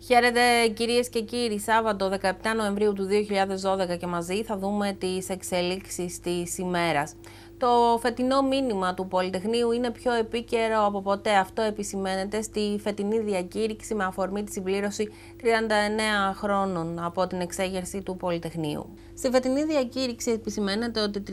Χαίρετε κυρίες και κύριοι, Σάββατο 17 Νοεμβρίου του 2012 και μαζί θα δούμε τις εξελίξεις της ημέρας. Το φετινό μήνυμα του Πολυτεχνείου είναι πιο επίκαιρο από ποτέ. Αυτό επισημαίνεται στη φετινή διακήρυξη με αφορμή τη συμπλήρωση 39 χρόνων από την εξέγερση του Πολυτεχνείου. Στη φετινή διακήρυξη επισημαίνεται ότι 39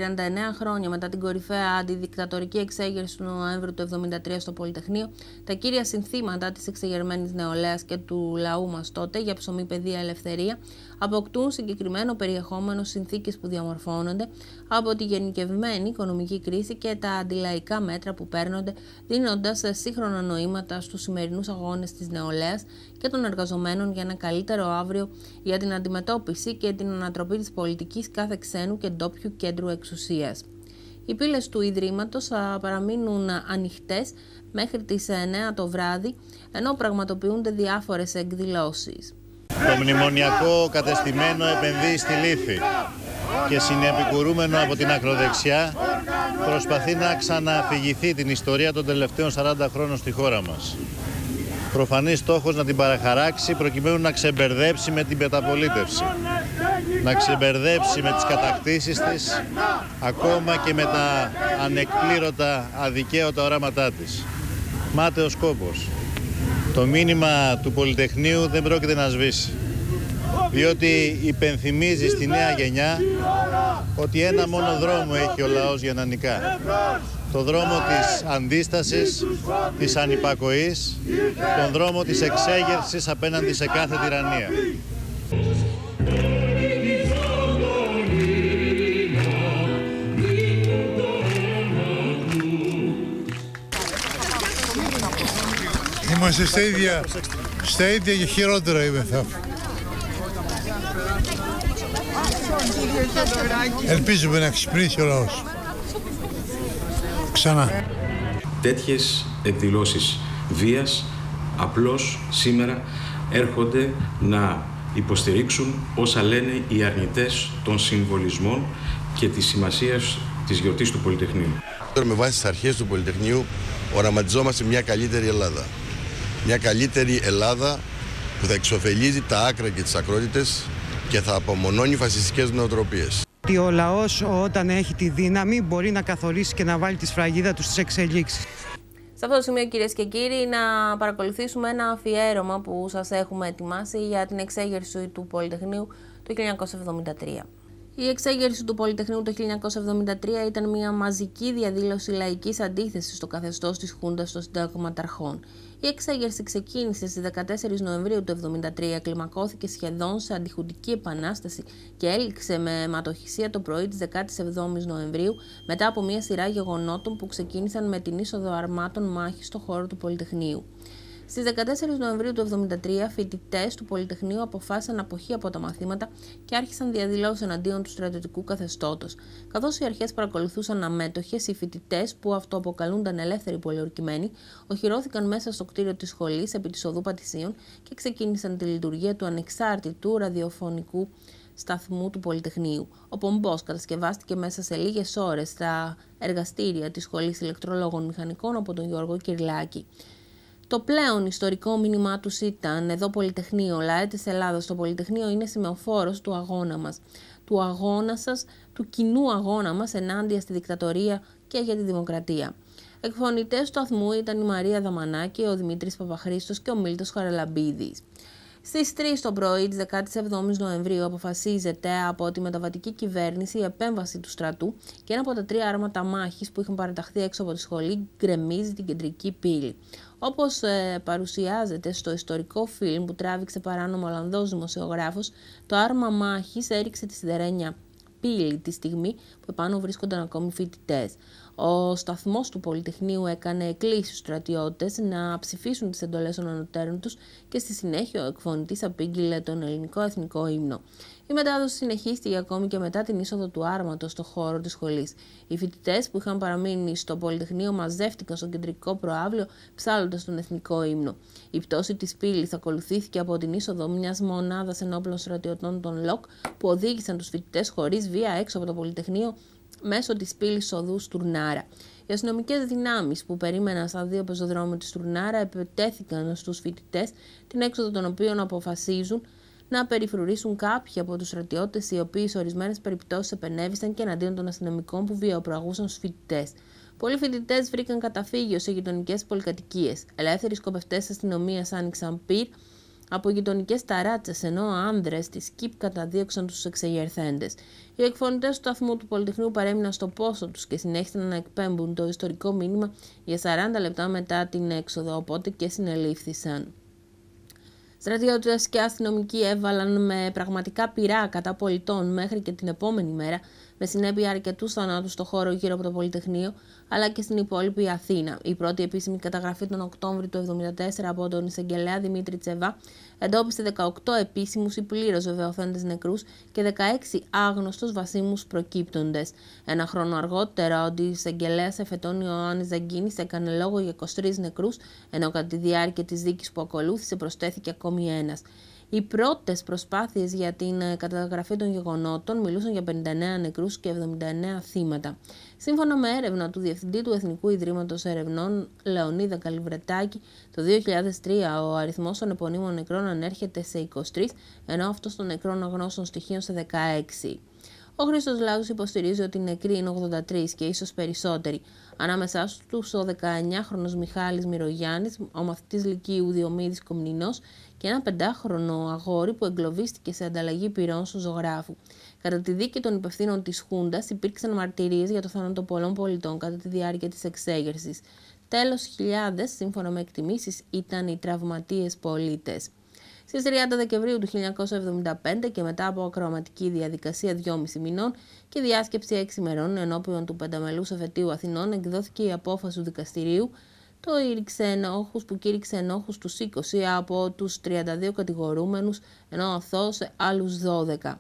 χρόνια μετά την κορυφαία αντιδικτατορική εξέγερση του Νοέμβριου του 1973 στο Πολυτεχνείο, τα κύρια συνθήματα της εξεγερμένης νεολαίας και του λαού μας τότε για ψωμί, παιδεία, ελευθερία αποκτούν συγκεκριμένο περιεχόμενο, συνθήκες που διαμορφώνονται από τη γενικευμένη οικονομική κρίση και τα αντιλαϊκά μέτρα που παίρνονται, δίνοντας σύγχρονα νοήματα στους σημερινούς αγώνες της νεολαίας και των εργαζομένων για ένα καλύτερο αύριο, για την αντιμετώπιση και την ανατροπή της πολιτικής κάθε ξένου και ντόπιου κέντρου εξουσίας. Οι πύλες του Ιδρύματος θα παραμείνουν ανοιχτές μέχρι τις 9 το βράδυ, ενώ πραγματοποιούνται διάφορες εκδηλώσεις. Το μνημονιακό κατεστημένο επενδύει στη λύθη και συνεπικουρούμενο από την ακροδεξιά προσπαθεί να ξανααφηγηθεί την ιστορία των τελευταίων 40 χρόνων στη χώρα μας. Προφανής στόχος να την παραχαράξει προκειμένου να ξεμπερδέψει με την μεταπολίτευση, να ξεμπερδέψει με τις κατακτήσεις της, ακόμα και με τα ανεκπλήρωτα αδικαίωτα οράματά της. Μάταιος σκόπος. Το μήνυμα του Πολυτεχνείου δεν πρόκειται να σβήσει, διότι υπενθυμίζει στη νέα γενιά ότι ένα μόνο δρόμο έχει ο λαός για να νικά. Το δρόμο της αντίστασης, της ανυπακοής, τον δρόμο της εξέγερσης απέναντι σε κάθε τυραννία. Είμαστε στα ίδια και χειρότερα είμαι θα. Ελπίζουμε να ξυπνήσει ο λαός. Ξανά. Τέτοιες εκδηλώσεις βίας απλώς σήμερα έρχονται να υποστηρίξουν όσα λένε οι αρνητές των συμβολισμών και της σημασίας της γιορτής του Πολυτεχνείου. Με βάση τις αρχές του Πολυτεχνείου οραματιζόμαστε μια καλύτερη Ελλάδα. Μια καλύτερη Ελλάδα που θα εξωφελίζει τα άκρα και τις ακρότητες και θα απομονώνει φασιστικές νοοτροπίες. Ότι ο λαός όταν έχει τη δύναμη μπορεί να καθορίσει και να βάλει τη σφραγίδα του στις εξελίξεις. Σε αυτό το σημείο, κυρίες και κύριοι, να παρακολουθήσουμε ένα αφιέρωμα που σας έχουμε ετοιμάσει για την εξέγερση του Πολυτεχνείου το 1973. Η εξέγερση του Πολυτεχνείου το 1973 ήταν μια μαζική διαδήλωση λαϊκής αντίθεσης στο καθεστώς της Χούντας των Συνταγματαρχών. Η εξέγερση ξεκίνησε στις 14 Νοεμβρίου του 1973, κλιμακώθηκε σχεδόν σε αντιχουντική επανάσταση και έληξε με αιματοχυσία το πρωί της 17ης Νοεμβρίου μετά από μια σειρά γεγονότων που ξεκίνησαν με την είσοδο αρμάτων μάχης στο χώρο του Πολυτεχνείου. Στις 14 Νοεμβρίου του 1973, φοιτητές του Πολυτεχνείου αποφάσισαν αποχή από τα μαθήματα και άρχισαν διαδηλώσεις εναντίον του στρατιωτικού καθεστώτος. Καθώς οι αρχές παρακολουθούσαν αμέτωχες, οι φοιτητές, που αυτοαποκαλούνταν ελεύθεροι πολιορκημένοι, οχυρώθηκαν μέσα στο κτίριο της σχολής επί της οδού Πατησίων και ξεκίνησαν τη λειτουργία του ανεξάρτητου ραδιοφωνικού σταθμού του Πολυτεχνείου. Ο πομπός κατασκευάστηκε μέσα σε λίγες ώρες στα εργαστήρια της Σχολής Ηλεκτρολόγων Μηχανικών από τον Γιώργο Κυρλάκη. Το πλέον ιστορικό μήνυμά τους ήταν «Εδώ Πολυτεχνείο, λαέ της Ελλάδας». Το Πολυτεχνείο είναι σημεοφόρος του αγώνα μας, του αγώνα σας, του κοινού αγώνα μας ενάντια στη δικτατορία και για τη δημοκρατία. Εκφωνητές του σταθμού ήταν η Μαρία Δαμανάκη, ο Δημήτρης Παπαχρήστος και ο Μίλτος Χαραλαμπίδης. Στις 3 το πρωί της 17ης Νοεμβρίου αποφασίζεται από τη μεταβατική κυβέρνηση η επέμβαση του στρατού και ένα από τα 3 άρματα μάχης που είχαν παραταχθεί έξω από τη σχολή γκρεμίζει την κεντρική πύλη. Όπως παρουσιάζεται στο ιστορικό φιλμ που τράβηξε παράνομα Ολλανδός δημοσιογράφος, το άρμα μάχης έριξε τη σιδερένια πύλη τη στιγμή που επάνω βρίσκονταν ακόμη φοιτητές. Ο σταθμός του Πολυτεχνείου έκανε εκκλήσεις στους στρατιώτες να ψηφίσουν τις εντολές των ανωτέρων τους και στη συνέχεια ο εκφωνητής απήγγειλε τον ελληνικό εθνικό ύμνο. Η μετάδοση συνεχίστηκε ακόμη και μετά την είσοδο του άρματος στο χώρο της σχολής. Οι φοιτητές που είχαν παραμείνει στο Πολυτεχνείο μαζεύτηκαν στο κεντρικό προαύλιο ψάλλοντας τον εθνικό ύμνο. Η πτώση της πύλης ακολουθήθηκε από την είσοδο μιας μονάδας ενόπλων στρατιωτών των ΛΟΚ που οδήγησαν τους φοιτητές χωρίς βία έξω από το Πολυτεχνείο μέσω της πύλης οδού Στουρνάρα. Οι αστυνομικές δυνάμεις που περίμεναν στα δύο πεζοδρόμια της Στουρνάρα επιτέθηκαν στους φοιτητές, την έξοδο των οποίων αποφασίζουν να περιφρουρήσουν κάποιοι από τους στρατιώτες, οι οποίοι σε ορισμένες περιπτώσεις επενέβησαν και εναντίον των αστυνομικών που βιοπραγούσαν στους φοιτητές. Πολλοί φοιτητές βρήκαν καταφύγιο σε γειτονικές πολυκατοικίες. Ελεύθεροι σκοπευτές αστυνομίας άνοιξαν πυρ από γειτονικές ταράτσες, ενώ άνδρες της ΚΙΠ καταδίωξαν τους εξεγερθέντες. Οι εκφωνητές του σταθμού του Πολυτεχνείου παρέμειναν στο πόστο τους και συνέχισαν να εκπέμπουν το ιστορικό μήνυμα για 40 λεπτά μετά την έξοδο, οπότε και συνελήφθησαν. Στρατιώτες και αστυνομικοί έβαλαν με πραγματικά πυρά κατά πολιτών μέχρι και την επόμενη μέρα, με συνέπεια αρκετούς θανάτους στο χώρο γύρω από το Πολυτεχνείο, αλλά και στην υπόλοιπη Αθήνα. Η πρώτη επίσημη καταγραφή τον Οκτώβριο του 1974 από τον εισαγγελέα Δημήτρη Τσεβά εντόπισε 18 επίσημους ή πλήρως βεβαιωθέντες νεκρούς και 16 άγνωστους βασίμους προκύπτοντες. Ένα χρόνο αργότερα, ο εισαγγελέας εφετών Ιωάννης Ζαγκίνης έκανε λόγο για 23 νεκρούς, ενώ κατά τη διάρκεια της δίκης που ακολούθησε προσθέθηκε ακόμη ένας. Οι πρώτες προσπάθειες για την καταγραφή των γεγονότων μιλούσαν για 59 νεκρούς και 79 θύματα. Σύμφωνα με έρευνα του Διευθυντή του Εθνικού Ιδρύματος Ερευνών Λεωνίδα Καλιβρετάκη, το 2003 ο αριθμός των επωνύμων νεκρών ανέρχεται σε 23, ενώ αυτός των νεκρών αγνώστων στοιχείων σε 16. Ο Χρήστος Λάους υποστηρίζει ότι οι νεκροί είναι 83 και ίσως περισσότεροι. Ανάμεσά τους ο 19χρονος Μιχάλης Μυρογιάννης, ο μαθητής Λυκείου Διομήδης Κομνηνός και ένα 5χρονο αγόρι που εγκλωβίστηκε σε ανταλλαγή πυρών στο ζωγράφου. Κατά τη δίκη των υπευθύνων της Χούντας υπήρξαν μαρτυρίες για το θάνατο πολλών πολιτών κατά τη διάρκεια της εξέγερσης. Τέλος, χιλιάδες, σύμφωνα με εκτιμήσεις, ήταν οι τραυματίες πολίτες. Στις 30 Δεκεμβρίου του 1975 και μετά από ακροαματική διαδικασία 2,5 μηνών και διάσκεψη 6 ημερών ενώπιον του πενταμελούς εφετείου Αθηνών εκδόθηκε η απόφαση του δικαστηρίου που κήρυξε ενόχους τους 20 από τους 32 κατηγορούμενους, ενώ αθώος άλλους 12.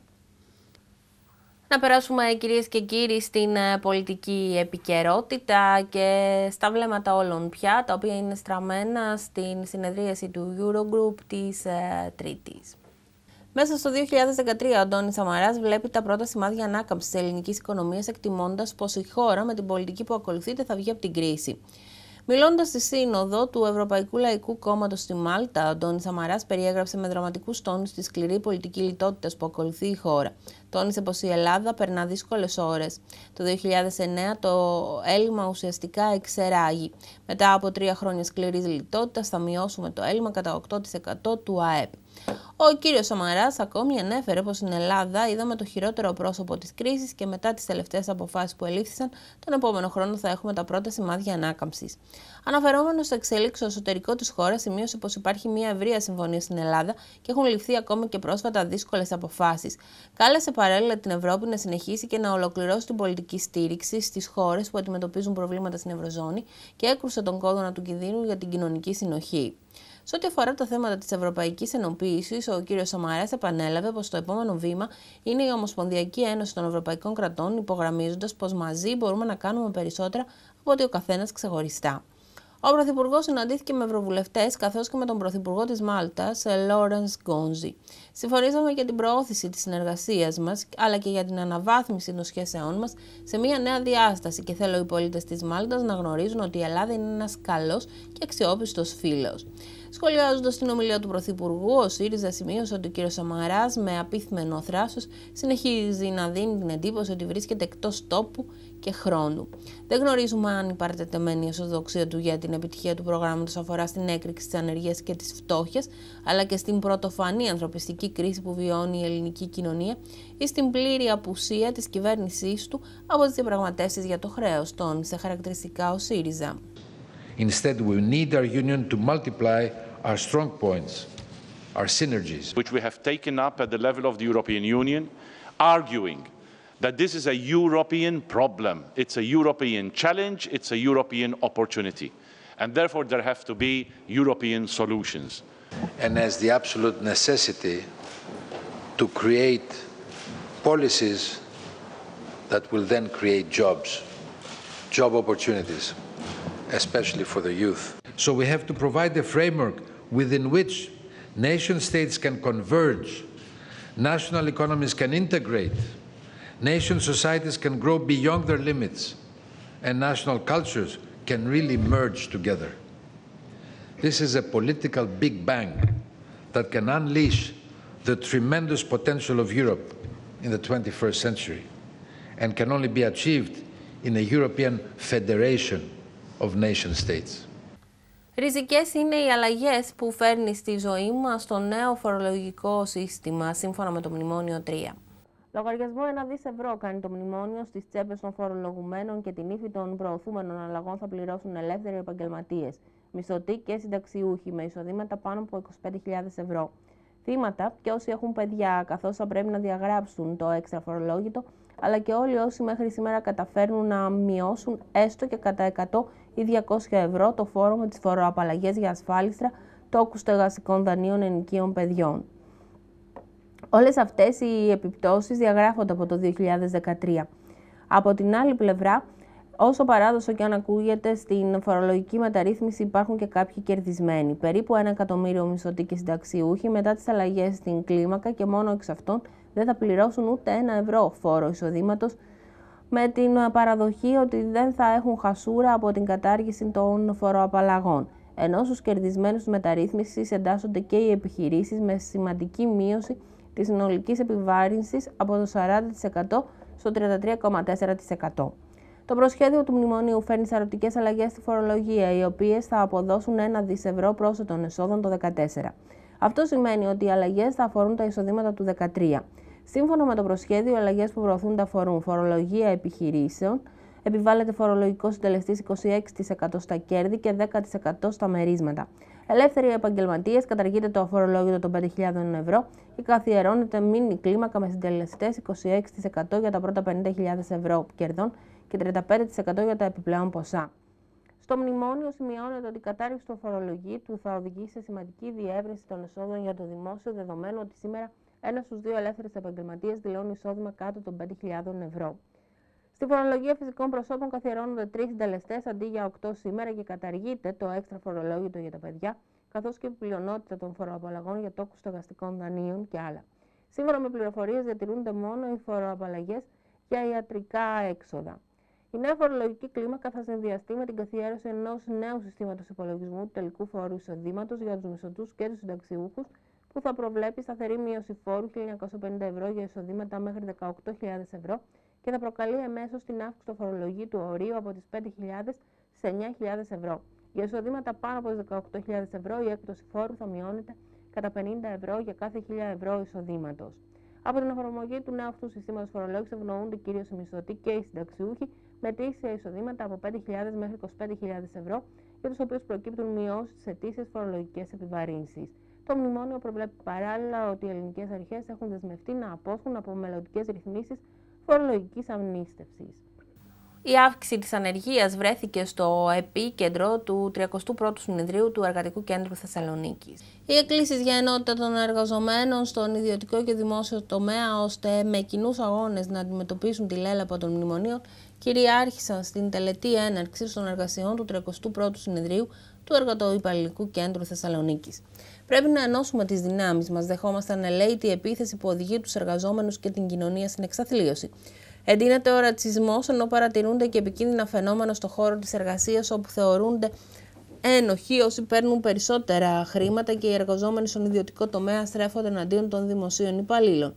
Να περάσουμε, κυρίες και κύριοι, στην πολιτική επικαιρότητα και στα βλέμματα όλων πια, τα οποία είναι στραμμένα στην συνεδρίαση του Eurogroup της Τρίτης. Μέσα στο 2013, ο Αντώνης Σαμαράς βλέπει τα πρώτα σημάδια ανάκαμψης της ελληνικής οικονομίας, εκτιμώντας πως η χώρα με την πολιτική που ακολουθείται θα βγει από την κρίση. Μιλώντας στη σύνοδο του Ευρωπαϊκού Λαϊκού Κόμματος στη Μάλτα, ο Αντώνης Σαμαράς περιέγραψε με δραματικούς τόνους τη σκληρή πολιτική λιτότητας που ακολουθεί η χώρα. Τόνισε πως η Ελλάδα περνά δύσκολες ώρες. Το 2009 το έλλειμμα ουσιαστικά εξεράγει. Μετά από 3 χρόνια σκληρής λιτότητας θα μειώσουμε το έλλειμμα κατά 8% του ΑΕΠ. Ο κύριος Σαμαράς ακόμη ανέφερε πως στην Ελλάδα είδαμε το χειρότερο πρόσωπο της κρίσης και μετά τις τελευταίες αποφάσεις που ελήφθησαν, τον επόμενο χρόνο θα έχουμε τα πρώτα σημάδια ανάκαμψης. Αναφερόμενος στο εξελίξεις στο εσωτερικό της χώρας, σημείωσε πως υπάρχει μια ευρεία συμφωνία στην Ελλάδα και έχουν ληφθεί ακόμη και πρόσφατα δύσκολες αποφάσεις. Κάλεσε παράλληλα την Ευρώπη να συνεχίσει και να ολοκληρώσει την πολιτική στήριξη στις χώρες που αντιμετωπίζουν προβλήματα στην Ευρωζώνη και έκρουσε τον κόδωνα του κινδύνου για την κοινωνική συνοχή. Σε ό,τι αφορά τα θέματα της Ευρωπαϊκής Ενοποίησης, ο κ. Σαμαράς επανέλαβε πως το επόμενο βήμα είναι η Ομοσπονδιακή Ένωση των Ευρωπαϊκών Κρατών, υπογραμμίζοντας πως μαζί μπορούμε να κάνουμε περισσότερα από ότι ο καθένας ξεχωριστά. Ο Πρωθυπουργός συναντήθηκε με ευρωβουλευτές καθώς και με τον Πρωθυπουργό της Μάλτας, Λόρενς Γκόνζι. Συμφωνήσαμε για την προώθηση της συνεργασίας μας, αλλά και για την αναβάθμιση των σχέσεών μας σε μια νέα διάσταση και θέλω οι πολίτες της Μάλτας να γνωρίζουν ότι η Ελλάδα είναι ένας καλός και αξιόπιστος φίλος. Σχολιάζοντας την ομιλία του Πρωθυπουργού, ο ΣΥΡΙΖΑ σημείωσε ότι ο κ. Σαμαράς, με απίθμενο θράσος, συνεχίζει να δίνει την εντύπωση ότι βρίσκεται εκτός τόπου και χρόνου. Δεν γνωρίζουμε αν η παρατεταμένη αισιοδοξία του για την επιτυχία του προγράμματος αφορά στην έκρηξη της ανεργίας και της φτώχειας, αλλά και στην πρωτοφανή ανθρωπιστική κρίση που βιώνει η ελληνική κοινωνία ή στην πλήρη απουσία της κυβέρνησής του από τις διαπραγματεύσεις για το χρέος, τόνισε χαρακτηριστικά ο ΣΥΡΙΖΑ. Instead, we need our union to multiply our strong points, our synergies, which we have taken up at the level of the European Union, arguing that this is a European problem, it's a European challenge, it's a European opportunity, and therefore there have to be European solutions. And as the absolute necessity to create policies that will then create jobs, job opportunities, especially for the youth. So we have to provide a framework within which nation states can converge, national economies can integrate, nation societies can grow beyond their limits, and national cultures can really merge together. This is a political big bang that can unleash the tremendous potential of Europe in the 21st century and can only be achieved in a European federation of nation states. Ριζικές είναι οι αλλαγές που φέρνει στη ζωή μας το νέο φορολογικό σύστημα, σύμφωνα με το Μνημόνιο 3. Λογαριασμό 1 δις ευρώ κάνει το μνημόνιο στις τσέπες των φορολογουμένων και την ύφη των προωθούμενων αλλαγών θα πληρώσουν ελεύθεροι επαγγελματίες, μισθωτοί και συνταξιούχοι με εισοδήματα πάνω από 25.000 ευρώ. Θύματα και όσοι έχουν παιδιά, καθώς θα πρέπει να διαγράψουν το έξτρα φορολόγητο, αλλά και όλοι όσοι μέχρι σήμερα καταφέρνουν να μειώσουν έστω και κατά 100 ή 200 ευρώ το φόρο με τις φοροαπαλλαγές για ασφάλιστρα, τόκους στεγαστικών δανείων ενοικίων παιδιών. Όλες αυτές οι επιπτώσεις διαγράφονται από το 2013. Από την άλλη πλευρά, όσο παράδοσο και αν ακούγεται, στην φορολογική μεταρρύθμιση υπάρχουν και κάποιοι κερδισμένοι. Περίπου 1 εκατομμύριο μισθωτοί και συνταξιούχοι μετά τις αλλαγές στην κλίμακα και μόνο εξ αυτών δεν θα πληρώσουν ούτε 1 ευρώ φόρο εισοδήματος, με την παραδοχή ότι δεν θα έχουν χασούρα από την κατάργηση των φοροαπαλλαγών. Ενώ στους κερδισμένους της μεταρρύθμισης εντάσσονται και οι επιχειρήσεις με σημαντική μείωση της συνολικής επιβάρυνσης από το 40% στο 33,4%. Το προσχέδιο του μνημονίου φέρνει σαρωτικές αλλαγές στη φορολογία, οι οποίες θα αποδώσουν 1 δις ευρώ πρόσθετων εσόδων το 2014. Αυτό σημαίνει ότι οι αλλαγές θα αφορούν τα εισοδήματα του 2013. Σύμφωνα με το προσχέδιο, οι αλλαγές που προωθούνται αφορούν φορολογία επιχειρήσεων, επιβάλλεται φορολογικός συντελεστής 26% στα κέρδη και 10% στα μερίσματα. Ελεύθεροι επαγγελματίες, καταργείται το αφορολόγητο των 5.000 ευρώ και καθιερώνεται μίνι κλίμακα με συντελεστές 26% για τα πρώτα 50.000 ευρώ κερδών και 35% για τα επιπλέον ποσά. Στο μνημόνιο σημειώνεται ότι η κατάργηση του φορολογήτου θα οδηγήσει σε σημαντική διεύρυνση των εσόδων για το δημόσιο, δεδομένου ότι σήμερα 1 στους 2 ελεύθερους επαγγελματίες δηλώνει εισόδημα κάτω των 5.000 ευρώ. Στη φορολογία φυσικών προσώπων καθιερώνονται 3 συντελεστές αντί για 8 σήμερα και καταργείται το έξτρα φορολόγητο για τα παιδιά, καθώς και η πλειονότητα των φοροαπαλλαγών για τόκους στεγαστικών δανείων και άλλα. Σύμφωνα με πληροφορίες, διατηρούνται μόνο οι φοροαπαλλαγές για ιατρικά έξοδα. Η νέα φορολογική κλίμακα θα συνδυαστεί με την καθιέρωση ενός νέου συστήματος υπολογισμού του τελικού φόρου εισοδήματος για τους μισθωτούς και τους συνταξιούχους, που θα προβλέπει σταθερή μείωση φόρου 1.950 ευρώ για εισοδήματα μέχρι 18.000 ευρώ και θα προκαλεί εμέσως την αύξηση του φορολογήτου ορίου από τις 5.000 σε 9.000 ευρώ. Για εισοδήματα πάνω από τις 18.000 ευρώ η έκπτωση φόρου θα μειώνεται κατά 50 ευρώ για κάθε 1.000 ευρώ εισοδήματος. Από την εφαρμογή του νέου αυτού συστήματος φορολόγησης ευνοούνται κυρίως οι μισθωτοί και οι συνταξιούχοι με ετήσια εισοδήματα από 5.000 μέχρι 25.000 ευρώ, για τους οποίους προκύπτουν μειώσεις στις ετήσιες φορολογικές επιβαρύνσεις. Το μνημόνιο προβλέπει παράλληλα ότι οι ελληνικές αρχές έχουν δεσμευτεί να απόσχουν από μελλοντικές ρυθμίσεις φορολογικής αμνίστευσης. Η αύξηση της ανεργίας βρέθηκε στο επίκεντρο του 31ου Συνεδρίου του Εργατικού Κέντρου Θεσσαλονίκης. Οι εκκλήσεις για ενότητα των εργαζομένων στον ιδιωτικό και δημόσιο τομέα, ώστε με κοινούς αγώνες να αντιμετωπίσουν τη λέλαπα των μνημονίων, κυριάρχησαν στην τελετή έναρξης των εργασιών του 31ου Συνεδρίου του Εργατοϊπαλληλικού Κέντρου Θεσσαλονίκης. Πρέπει να ενώσουμε τις δυνάμεις μας, δεχόμαστε ανελαίτη επίθεση που οδηγεί τους εργαζόμενους και την κοινωνία στην εξαθλίωση. Εντείνεται ο ρατσισμός, ενώ παρατηρούνται και επικίνδυνα φαινόμενα στον χώρο της εργασίας, όπου θεωρούνται ένοχοι όσοι παίρνουν περισσότερα χρήματα και οι εργαζόμενοι στον ιδιωτικό τομέα στρέφονται εναντίον των δημοσίων υπαλλήλων.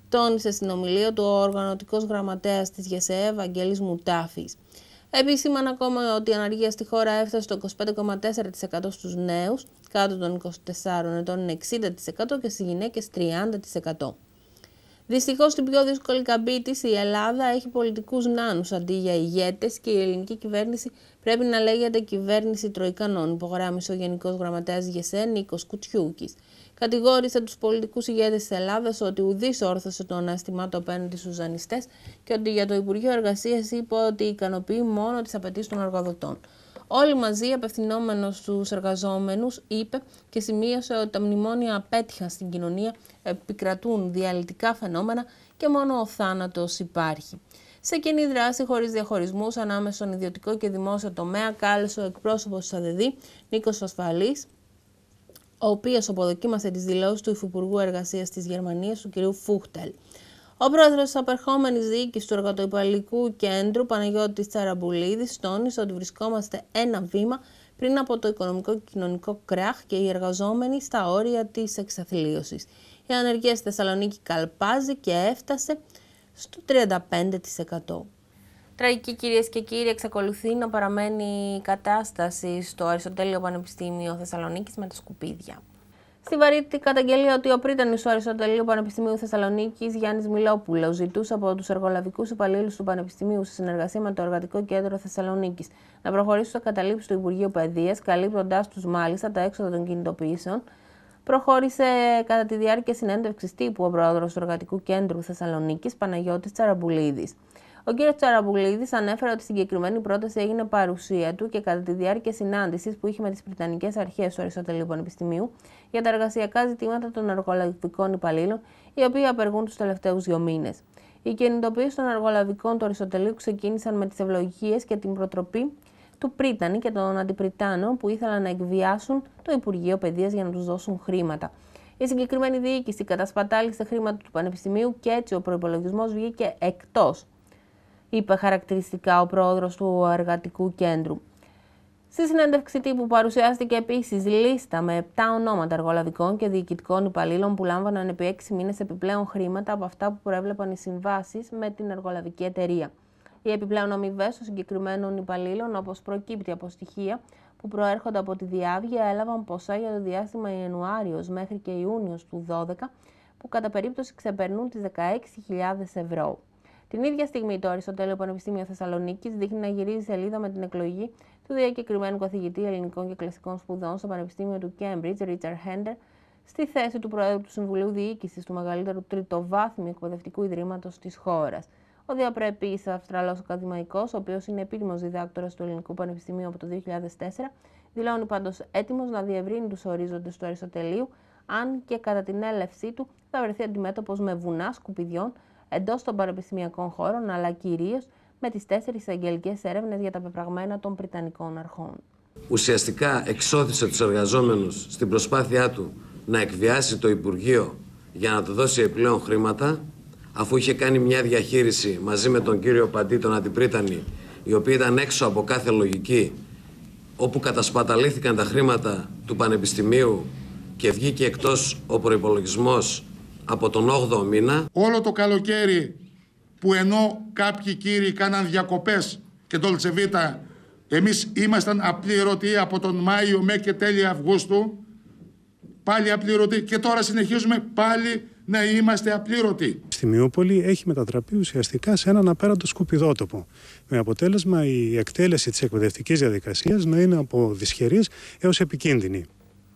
Τόνισε στην ομιλία του ο οργανωτικός γραμματέας της ΓΕΣΕΕ, Βαγγέλης Μουτάφης. Επισήμανε ακόμα ότι η ανεργία στη χώρα έφτασε στο 25,4% στους νέους, κάτω των 24 ετών είναι 60% και στις γυναίκες 30%. Δυστυχώς, στην πιο δύσκολη καμπή της, η Ελλάδα έχει πολιτικούς νάνους αντί για ηγέτες και η ελληνική κυβέρνηση πρέπει να λέγεται κυβέρνηση τροικανών, υπογράμμισε ο Γενικός Γραμματέας ΓΕΣΕ Νίκος Κουτσιούκης. Κατηγόρησε τους πολιτικούς ηγέτες της Ελλάδας ότι ουδής όρθωσε το ανάστημά του απέναντι στους δανειστές και ότι για το Υπουργείο Εργασίας είπε ότι ικανοποιεί μόνο τις απαιτήσεις των εργοδοτών. Όλοι μαζί, απευθυνόμενος στους εργαζόμενους, είπε και σημείωσε ότι τα μνημόνια απέτυχαν στην κοινωνία, επικρατούν διαλυτικά φαινόμενα και μόνο ο θάνατος υπάρχει. Σε κοινή δράση χωρίς διαχωρισμούς ανάμεσα στον ιδιωτικό και δημόσιο τομέα, κάλεσε ο εκπρόσωπος της ΑΔΔ, Νίκος Ασφαλής, ο οποίος αποδοκίμασε τις δηλώσεις του Υφυπουργού Εργασίας της Γερμανίας, του κ. Φούχτελ. Ο πρόεδρος της απερχόμενης διοίκησης του Εργατοϊπαλληλικού Κέντρου, Παναγιώτης Τσαραμπουλίδης, τόνισε ότι βρισκόμαστε ένα βήμα πριν από το οικονομικό και κοινωνικό κράχ και οι εργαζόμενοι στα όρια της εξαθλίωσης. Η ανεργία στη Θεσσαλονίκη καλπάζει και έφτασε στο 35%. Τραγική, κυρίες και κύριοι, εξακολουθεί να παραμένει η κατάσταση στο Αριστοτέλειο Πανεπιστήμιο Θεσσαλονίκης με τα σκουπίδια. Στη βαρύτητη καταγγελία ότι ο πρίτανης του Αριστοτελείου Πανεπιστημίου Θεσσαλονίκης, Γιάννης Μιλόπουλος, ζητούσε από τους εργολαβικούς υπαλλήλους του Πανεπιστημίου σε συνεργασία με το Εργατικό Κέντρο Θεσσαλονίκης να προχωρήσουν στα καταλήψεις του Υπουργείου Παιδείας, καλύπτοντάς τους μάλιστα τα έξοδα των κινητοποιήσεων, προχώρησε κατά τη διάρκεια συνέντευξης τύπου ο πρόεδρος του Εργατικού Κέντρου Θεσσαλονίκης, Παναγιώτης Τσαραμπουλίδης. Ο κ. Τσαραμπουλίδης ανέφερε ότι η συγκεκριμένη πρόταση έγινε παρουσία του και κατά τη διάρκεια συνάντησης που είχε με τις Πριτανικές Αρχές του Αριστοτελείου Πανεπιστημίου για τα εργασιακά ζητήματα των εργολαβικών υπαλλήλων, οι οποίοι απεργούν τους τελευταίους 2 μήνες. Οι κινητοποιήσεις των εργολαβικών του Αριστοτελείου ξεκίνησαν με τις ευλογίες και την προτροπή του Πρίτανη και των αντιπριτάνων που ήθελαν να εκβιάσουν το Υπουργείο Παιδείας για να τους δώσουν χρήματα. Η συγκεκριμένη διοίκηση κατασπατάλησε χρήματα του Πανεπιστημίου και έτσι ο προϋπολογισμός βγήκε εκτός, είπε χαρακτηριστικά ο πρόεδρος του Εργατικού Κέντρου. Στη συνέντευξη τύπου παρουσιάστηκε επίσης λίστα με 7 ονόματα εργολαβικών και διοικητικών υπαλλήλων που λάμβαναν επί 6 μήνες επιπλέον χρήματα από αυτά που προέβλεπαν οι συμβάσεις με την εργολαβική εταιρεία. Οι επιπλέον αμοιβές των συγκεκριμένων υπαλλήλων, όπως προκύπτει από στοιχεία που προέρχονται από τη διάβγεια, έλαβαν ποσά για το διάστημα Ιανουάριος μέχρι και Ιούνιος του 2012, που κατά περίπτωση ξεπερνούν τις 16.000 ευρώ. Την ίδια στιγμή, το Αριστοτέλειο Πανεπιστήμιο Θεσσαλονίκης δείχνει να γυρίζει σελίδα με την εκλογή του διακεκριμένου καθηγητή Ελληνικών και Κλασικών Σπουδών στο Πανεπιστήμιο του Cambridge, Ρίτσαρντ Χέντερ, στη θέση του Προέδρου του Συμβουλίου Διοίκησης του μεγαλύτερου τριτοβάθμιου εκπαιδευτικού ιδρύματος της χώρας. Ο διαπρεπής Αυστραλός ακαδημαϊκός, ο οποίος είναι επίτιμος διδάκτορας του Ελληνικού Πανεπιστημίου από το 2004, δηλώνει πάντως έτοιμος να διευρύνει τους ορίζοντες του Αριστοτελείου, αν και κατά την έλευσή του θα βρεθεί αντιμέτωπος με βουνά σκουπιδιών εντός των πανεπιστημιακών χώρων, αλλά κυρίως με τις 4 αγγελικές έρευνες για τα πεπραγμένα των Πριτανικών αρχών. Ουσιαστικά εξώθησε τους εργαζόμενους στην προσπάθειά του να εκβιάσει το Υπουργείο για να του δώσει επιπλέον χρήματα, αφού είχε κάνει μια διαχείριση μαζί με τον κύριο Παντή, τον Αντιπρίτανη, η οποία ήταν έξω από κάθε λογική, όπου κατασπαταλήθηκαν τα χρήματα του Πανεπιστημίου και βγήκε εκτός ο προϋπολογισμός από τον 8ο μήνα. Όλο το καλοκαίρι που ενώ κάποιοι κύριοι κάναν διακοπές και Dolce Vita, εμείς ήμασταν απλήρωτοι από τον Μάιο μέχρι και τέλη Αυγούστου, πάλι απλήρωτοι, και τώρα συνεχίζουμε πάλι να είμαστε απλήρωτοι. Στη Μειούπολη έχει μετατραπεί ουσιαστικά σε έναν απέραντο σκουπιδότοπο, με αποτέλεσμα η εκτέλεση της εκπαιδευτικής διαδικασίας να είναι από δυσχερής έως επικίνδυνη.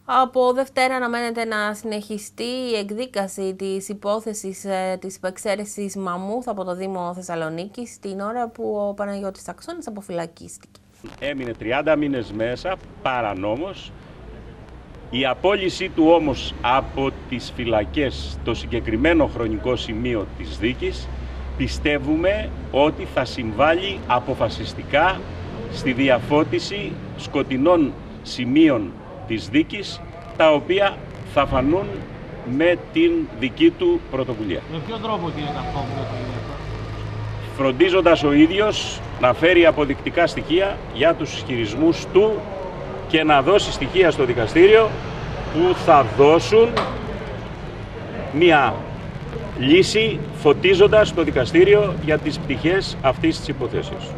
Από Δευτέρα αναμένεται να συνεχιστεί η εκδίκαση της υπόθεσης της υπεξαίρεσης Μαμούθ από το Δήμο Θεσσαλονίκης, την ώρα που ο Παναγιώτης Σαξόνης αποφυλακίστηκε. Έμεινε 30 μήνες μέσα, παρανόμως. Η απόλυσή του όμως από τις φυλακές στο συγκεκριμένο χρονικό σημείο της δίκης, πιστεύουμε ότι θα συμβάλλει αποφασιστικά στη διαφώτιση σκοτεινών σημείων της δίκης, τα οποία θα φανούν με την δική του πρωτοβουλία. Με ποιο τρόπο, κύριε Καυκόπουλο, το ίδιο? Φροντίζοντας ο ίδιος να φέρει αποδεικτικά στοιχεία για τους ισχυρισμούς του και να δώσει στοιχεία στο δικαστήριο που θα δώσουν μια λύση, φωτίζοντας το δικαστήριο για τις πτυχές αυτής της υποθέσεως.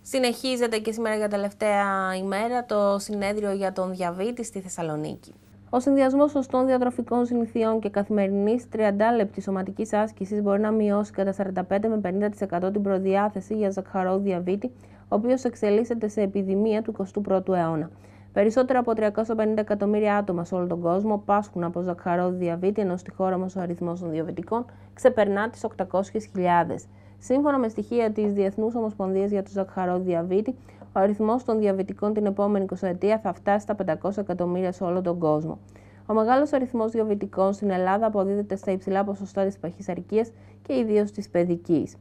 Συνεχίζεται και σήμερα για τελευταία ημέρα το συνέδριο για τον διαβήτη στη Θεσσαλονίκη. Ο συνδυασμός σωστών διατροφικών συνηθιών και καθημερινής 30λεπτης σωματικής άσκησης μπορεί να μειώσει κατά 45 με 50% την προδιάθεση για ζαχαρό διαβήτη, ο οποίος εξελίσσεται σε επιδημία του 21ου αιώνα. Περισσότερα από 350 εκατομμύρια άτομα σε όλο τον κόσμο πάσχουν από ζαχαρό διαβήτη, ενώ στη χώρα μας ο αριθμός των διαβητικών ξεπερνά τις 800.000. Σύμφωνα με στοιχεία της Διεθνούς Ομοσπονδίας για το Ζαχαρό Διαβήτη, ο αριθμός των διαβητικών την επόμενη 20 ετία θα φτάσει στα 500 εκατομμύρια σε όλο τον κόσμο. Ο μεγάλος αριθμός διαβητικών στην Ελλάδα αποδίδεται στα υψηλά ποσοστά της παχυσαρκίας και ιδίως της παιδικής.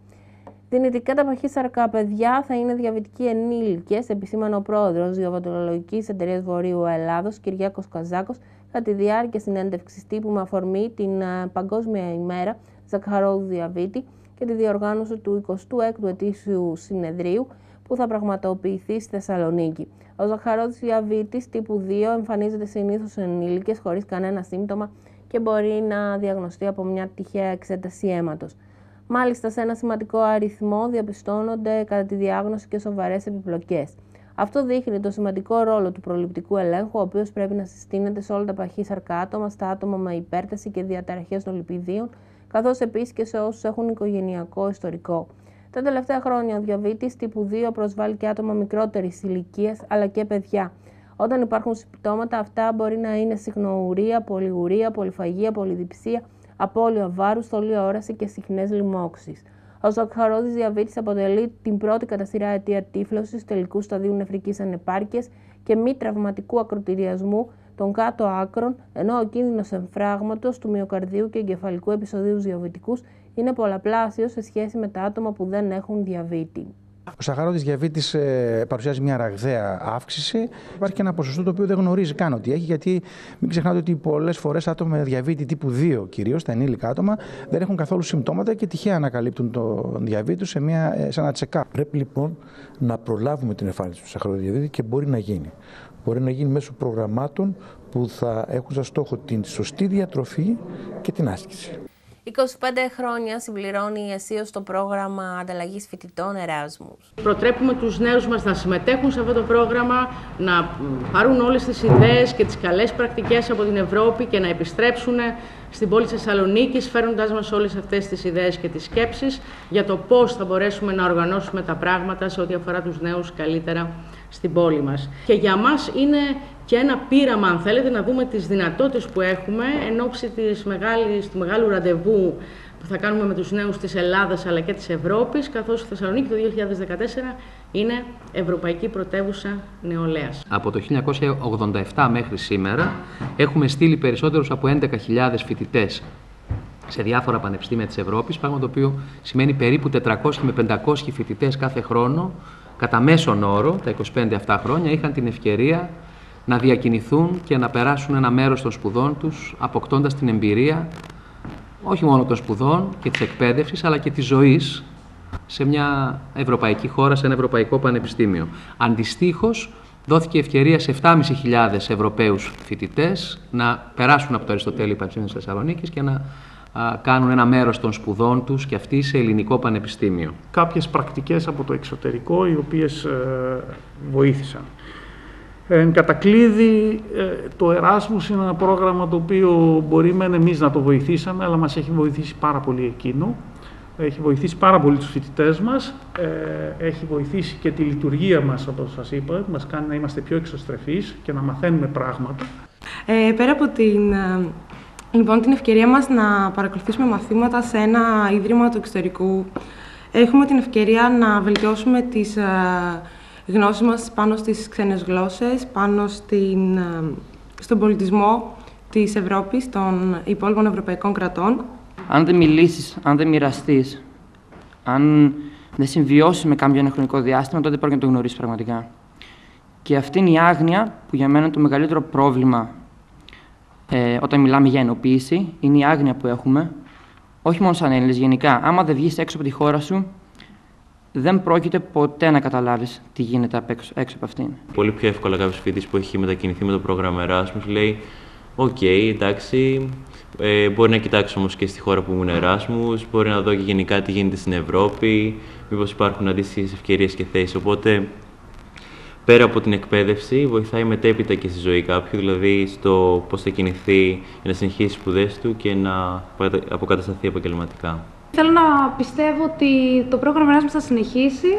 Δυνητικά τα παχύσαρκα παιδιά θα είναι διαβητικοί ενήλικες, επισήμανε ο πρόεδρος Διαβητολογικής Εταιρείας Βορείου Ελλάδος, Κυριάκος Καζάκος, κατά τη διάρκεια συνέντευξης τύπου με αφορμή την Παγκόσμια ημέρα Ζαχαρόδου Διαβήτη και τη διοργάνωση του 26ου ετήσιου συνεδρίου που θα πραγματοποιηθεί στη Θεσσαλονίκη. Ο Ζαχαρόδης Διαβήτης τύπου 2 εμφανίζεται συνήθως σε ενήλικες χωρίς κανένα σύμπτωμα και μπορεί να διαγνωστεί από μια τυχαία εξέταση αίματος. Μάλιστα, σε ένα σημαντικό αριθμό διαπιστώνονται κατά τη διάγνωση και σοβαρές επιπλοκές. Αυτό δείχνει το σημαντικό ρόλο του προληπτικού ελέγχου, ο οποίος πρέπει να συστήνεται σε όλα τα παχύσαρκα άτομα, στα άτομα με υπέρταση και διαταραχές των λιπιδίων, καθώς επίσης και σε όσους έχουν οικογενειακό ιστορικό. Τα τελευταία χρόνια ο διαβήτης τύπου 2 προσβάλλει και άτομα μικρότερης ηλικίας, αλλά και παιδιά. Όταν υπάρχουν συμπτώματα, αυτά μπορεί να είναι συχνοουρία, πολυουρία, πολυφαγία, πολυδιψία, απώλεια βάρους, θολή όραση και συχνές λοιμώξεις. Ο ζαχαρόδης διαβήτης αποτελεί την πρώτη κατά σειρά αιτία τύφλωσης, τελικού σταδίου νεφρικής ανεπάρκειας και μη τραυματικού ακρωτηριασμού των κάτω άκρων, ενώ ο κίνδυνος εμφράγματος του μυοκαρδίου και εγκεφαλικού επεισοδίου διαβητικούς είναι πολλαπλάσιος σε σχέση με τα άτομα που δεν έχουν διαβήτη. Ο ζαχαρόδης διαβήτης παρουσιάζει μια ραγδαία αύξηση. Υπάρχει και ένα ποσοστό το οποίο δεν γνωρίζει καν ότι έχει, γιατί μην ξεχνάτε ότι πολλές φορές άτομα με διαβήτη τύπου 2, κυρίως τα ενήλικα άτομα, δεν έχουν καθόλου συμπτώματα και τυχαία ανακαλύπτουν τον διαβήτη σε ένα check-up. Πρέπει λοιπόν να προλάβουμε την εμφάνιση του ζαχαρόδη διαβήτη και μπορεί να γίνει. Μπορεί να γίνει μέσω προγραμμάτων που θα έχουν σαν στόχο την σωστή διατροφή και την άσκηση. 25 χρόνια συμπληρώνει η ΕΣΥΟΣ το πρόγραμμα ανταλλαγής φοιτητών Εράσμους. Προτρέπουμε τους νέους μας να συμμετέχουν σε αυτό το πρόγραμμα, να πάρουν όλες τις ιδέες και τις καλές πρακτικές από την Ευρώπη και να επιστρέψουν στην πόλη της Θεσσαλονίκης, φέρνοντας μας όλες αυτές τις ιδέες και τις σκέψεις για το πώς θα μπορέσουμε να οργανώσουμε τα πράγματα σε ό,τι αφορά τους νέους καλύτερα στην πόλη μας. Και για μας είναι και ένα πείραμα, αν θέλετε, να δούμε τις δυνατότητες που έχουμε εν ώψη του μεγάλου ραντεβού που θα κάνουμε με τους νέους της Ελλάδας αλλά και της Ευρώπης, καθώς η Θεσσαλονίκη το 2014 είναι Ευρωπαϊκή Πρωτεύουσα Νεολαίας. Από το 1987 μέχρι σήμερα έχουμε στείλει περισσότερους από 11.000 φοιτητές σε διάφορα πανεπιστήμια της Ευρώπης, πράγμα το οποίο σημαίνει περίπου 400 με 500 φοιτητές κάθε χρόνο, κατά μέσον όρο, τα 25 αυτά χρόνια, είχαν την ευκαιρία να διακινηθούν και να περάσουν ένα μέρος των σπουδών τους, αποκτώντας την εμπειρία όχι μόνο των σπουδών και της εκπαίδευσης, αλλά και της ζωής σε μια ευρωπαϊκή χώρα, σε ένα ευρωπαϊκό πανεπιστήμιο. Αντιστοίχως, δόθηκε ευκαιρία σε 7.500 Ευρωπαίους φοιτητές να περάσουν από το Αριστοτέλειο Πανεπιστήμιο της Θεσσαλονίκης και να κάνουν ένα μέρος των σπουδών τους και αυτοί σε ελληνικό πανεπιστήμιο. Κάποιες πρακτικές από το εξωτερικό, οι οποίες βοήθησαν. Εν κατακλείδη, το Εράσμους είναι ένα πρόγραμμα το οποίο μπορεί μεν εμείς να το βοηθήσαμε, αλλά μας έχει βοηθήσει πάρα πολύ εκείνο. Έχει βοηθήσει πάρα πολύ τους φοιτητές μας, έχει βοηθήσει και τη λειτουργία μας, όπως σας είπα, μας κάνει να είμαστε πιο εξωστρεφείς και να μαθαίνουμε πράγματα. Πέρα από την ευκαιρία μας να παρακολουθήσουμε μαθήματα σε ένα ίδρυμα του εξωτερικού, έχουμε την ευκαιρία να βελτιώσουμε τις γνώσεις μας πάνω στις ξένες γλώσσες, πάνω στον πολιτισμό της Ευρώπης, των υπόλοιπων ευρωπαϊκών κρατών. Αν δεν μιλήσεις, αν δεν μοιραστείς, αν δεν συμβιώσεις με κάποιο ένα χρονικό διάστημα, τότε πρέπει να το γνωρίσεις πραγματικά. Και αυτή είναι η άγνοια που για μένα είναι το μεγαλύτερο πρόβλημα όταν μιλάμε για ενοποίηση. Είναι η άγνοια που έχουμε, όχι μόνο σαν Έλληνες, γενικά. Άμα δεν βγεις έξω από τη χώρα σου, δεν πρόκειται ποτέ να καταλάβεις τι γίνεται έξω από αυτήν. Πολύ πιο εύκολα κάποιος φοιτητής που έχει μετακινηθεί με το πρόγραμμα Εράσμους λέει «ΟΚ, εντάξει, μπορεί να κοιτάξω όμως και στη χώρα που ήμουν Εράσμους, μπορεί να δω και γενικά τι γίνεται στην Ευρώπη, μήπως υπάρχουν αντίστοιχες ευκαιρίες και θέσεις». Οπότε, πέρα από την εκπαίδευση, βοηθάει μετέπειτα και στη ζωή κάποιου, δηλαδή στο πώς θα κινηθεί για να συνεχίσει τις σπουδές του και να αποκατασταθεί επαγγελματικά. Θέλω να πιστεύω ότι το πρόγραμμα Εράσμους θα συνεχίσει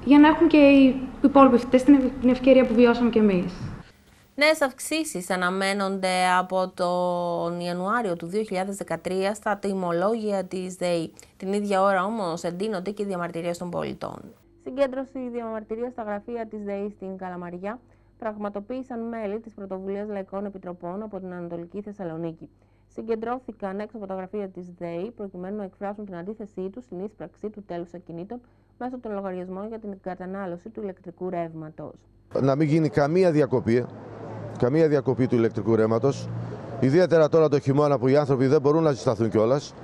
για να έχουν και οι υπόλοιποι φοιτητές την ευκαιρία που βιώσαμε κι εμείς. Νέες αυξήσεις αναμένονται από τον Ιανουάριο του 2013 στα τιμολόγια της ΔΕΗ. Την ίδια ώρα όμως εντείνονται και οι διαμαρτυρίες των πολιτών. Συγκέντρωση διαμαρτυρίας στα γραφεία της ΔΕΗ στην Καλαμαριά πραγματοποίησαν μέλη της Πρωτοβουλίας Λαϊκών Επιτροπών από την Ανατολική Θεσσαλονίκη. Συγκεντρώθηκαν έξω από τα γραφεία της ΔΕΗ προκειμένου να εκφράσουν την αντίθεσή τους στην ίσπραξη του τέλους ακινήτων μέσω των λογαριασμών για την κατανάλωση του ηλεκτρικού ρεύματος. Να μην γίνει καμία διακοπή του ηλεκτρικού ρεύματος, ιδιαίτερα τώρα το χειμώνα που οι άνθρωποι δεν μπορούν να ζεσταθούν κιόλας.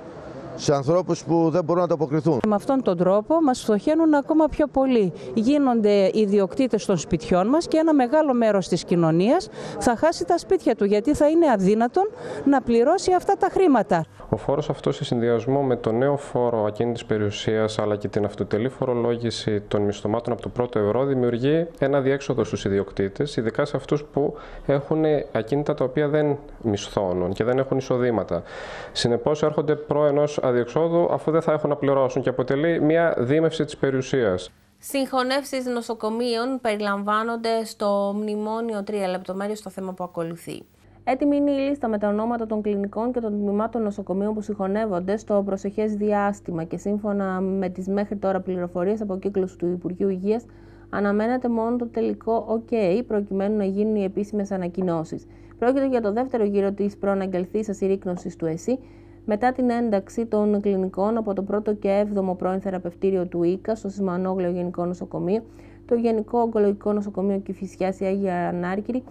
σε ανθρώπους που δεν μπορούν να ανταποκριθούν. Με αυτόν τον τρόπο μας φτωχαίνουν ακόμα πιο πολύ. Γίνονται ιδιοκτήτες των σπιτιών μας και ένα μεγάλο μέρος της κοινωνίας θα χάσει τα σπίτια του, γιατί θα είναι αδύνατον να πληρώσει αυτά τα χρήματα. Ο φόρος αυτός σε συνδυασμό με το νέο φόρο ακίνητης περιουσίας αλλά και την αυτοτελή φορολόγηση των μισθωμάτων από το πρώτο ευρώ δημιουργεί ένα διέξοδο στους ιδιοκτήτες, ειδικά σε αυτούς που έχουν ακίνητα τα οποία δεν μισθώνουν και δεν έχουν εισοδήματα. Συνεπώς έρχονται προ ενός αδιεξόδου αφού δεν θα έχουν να πληρώσουν και αποτελεί μια δίμευση της περιουσίας. Συγχωνεύσεις νοσοκομείων περιλαμβάνονται στο Μνημόνιο 3, λεπτομέρειες στο θέμα που ακολουθεί. Έτοιμη είναι η λίστα με τα ονόματα των κλινικών και των τμήματων νοσοκομείων που συγχωνεύονται στο προσεχές διάστημα και σύμφωνα με τις μέχρι τώρα πληροφορίες από κύκλους του Υπουργείου Υγείας, αναμένεται μόνο το τελικό OK προκειμένου να γίνουν οι επίσημες ανακοινώσεις. Πρόκειται για το δεύτερο γύρο της προαναγγελθής συρρίκνωσης του ΕΣΥ, μετά την ένταξη των κλινικών από το 1ο και 7ο πρώην θεραπευτήριο του ΙΚΑ στο Σιμανόγλαιο Γενικό Νοσοκομείο, το Γενικό Ογκολογικό Νοσοκομείο Κηφισιάς η Άγια Ανάρκηρη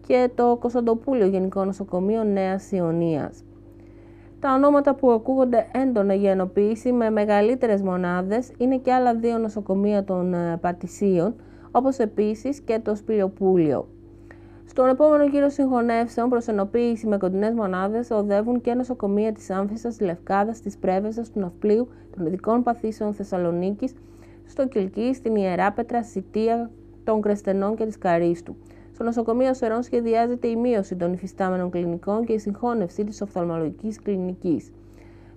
και το Κωνσταντοπούλιο Γενικό Νοσοκομείο Νέας Ιωνίας. Τα ονόματα που ακούγονται έντονα για ενοποίηση με μεγαλύτερες μονάδες είναι και άλλα δύο νοσοκομεία των Πατησίων, όπως επίσης και το Σπηλιοπούλιο. Στον επόμενο γύρο συγχωνεύσεων προς ενοποίηση με κοντινές μονάδες οδεύουν και νοσοκομεία της Άμφισσας, της Λευκάδας, της Πρέβεζας, του Ναυπλίου, των Ειδικών Παθήσεων Θεσσαλονίκης, στο Κιλκί, στην Ιεράπετρα, Σιτία, των Κρεστενών και της Καρίστου. Στο νοσοκομείο Σερών σχεδιάζεται η μείωση των υφιστάμενων κλινικών και η συγχώνευση της οφθαλμολογικής κλινικής.